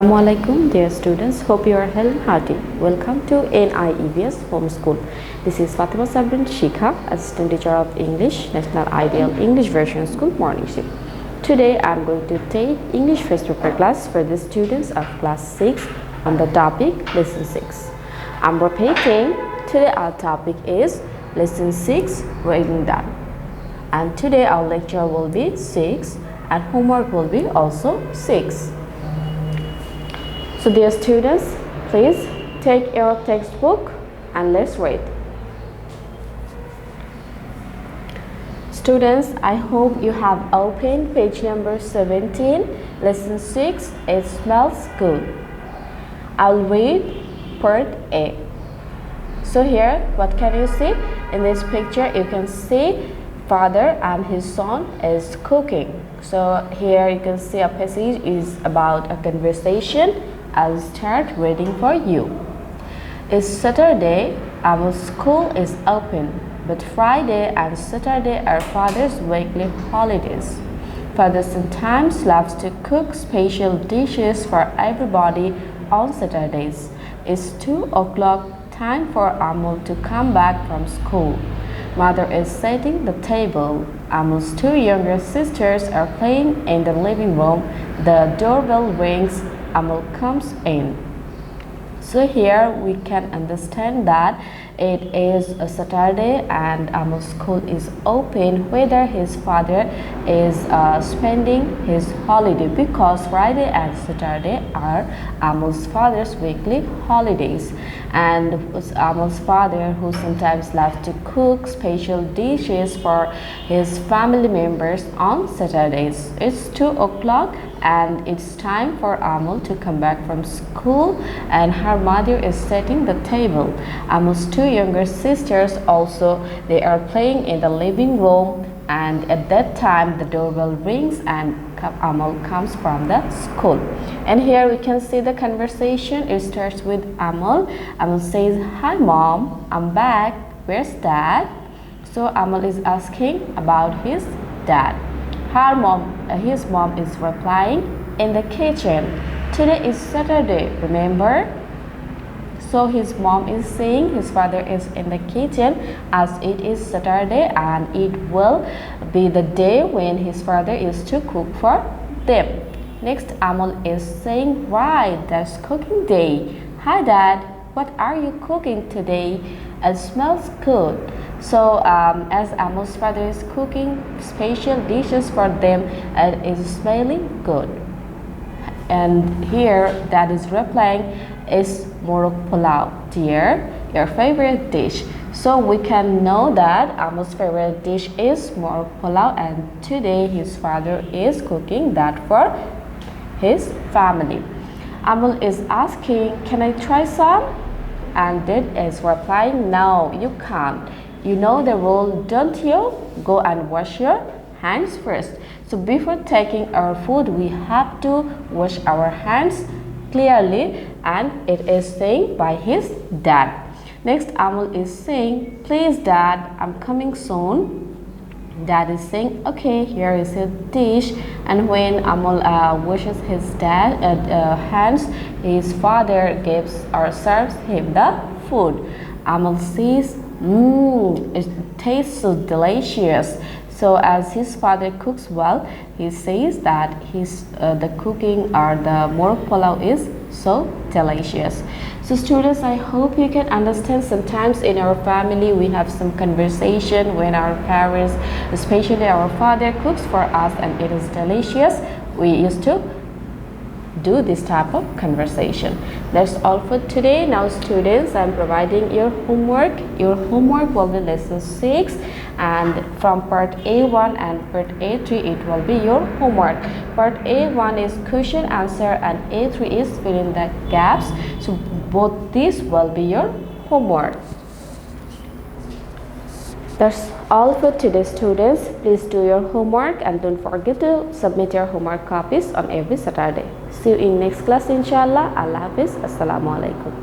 Assalamualaikum dear students, hope you are healthy and hearty. Welcome to NIEVS Homeschool. This is Fatema Sabrin Shikha, Assistant Teacher of English, National Ideal English Version School Morning Shift. Today I am going to take English first paper class for the students of class 6 on the topic Lesson 6. I am repeating, today our topic is Lesson 6 Writing Done. And today our lecture will be 6 and homework will be also 6. So dear students, please take your textbook and let's read. Students, I hope you have opened page number 17, lesson 6, It Smells Good. I'll read part A. So here, what can you see? In this picture, you can see father and his son is cooking. So here you can see a passage is about a conversation. I'll start reading for you. It's Saturday, our school is open, but Friday and Saturday are father's weekly holidays. Father sometimes loves to cook special dishes for everybody on Saturdays. It's 2 o'clock, time for Amul to come back from school. Mother is setting the table. Amul's 2 younger sisters are playing in the living room. The doorbell rings. Amul comes in. So here we can understand that it is a Saturday and Amul's school is open, whether his father is spending his holiday, because Friday and Saturday are Amul's father's weekly holidays, and Amul's father, who sometimes loves to cook special dishes for his family members on Saturdays. It's 2 o'clock and it's time for Amul to come back from school, and her mother is setting the table. Amul's 2 younger sisters also, they are playing in the living room, and at that time the doorbell rings and Amul comes from the school. And here we can see the conversation. It starts with Amul. Amul says, "Hi mom, I'm back. Where's dad?" So Amul is asking about his dad. His mom is replying, "In the kitchen. Today is Saturday, remember?" So his mom is saying his father is in the kitchen as it is Saturday and it will be the day when his father is to cook for them. Next, Amul is saying, "Right, that's cooking day. Hi dad, what are you cooking today? It smells good." So as Amul's father is cooking special dishes for them, it is smelling good. And here dad is replying, "Is morok pulao, dear, your favorite dish?" So we can know that Amul's favorite dish is morok pulao, and today his father is cooking that for his family. Amul is asking, "Can I try some?" And dad is replying, "No, you can't. You know the rule, don't you? Go and wash your hands first." So before taking our food, we have to wash our hands clearly, and it is saying by his dad. Next, Amul is saying, "Please dad, I'm coming soon." Dad is saying, "Okay, here is a dish." And when Amul washes his hands, his father gives or serves him the food. Amul says, "It tastes so delicious." So as his father cooks well, he says that the cooking or the morok pulao is so delicious. So students, I hope you can understand, sometimes in our family we have some conversation when our parents, especially our father, cooks for us and it is delicious. We used to do this type of conversation. That's all for today. Now students, I'm providing your homework. Your homework will be lesson 6, and from part A1 and part A3 it will be your homework. Part A1 is question answer and A3 is fill in the gaps. So both these will be your homework. That's all for today students. Please do your homework and don't forget to submit your homework copies on every Saturday. See you in next class inshallah. Allah Hafiz. Assalamualaikum.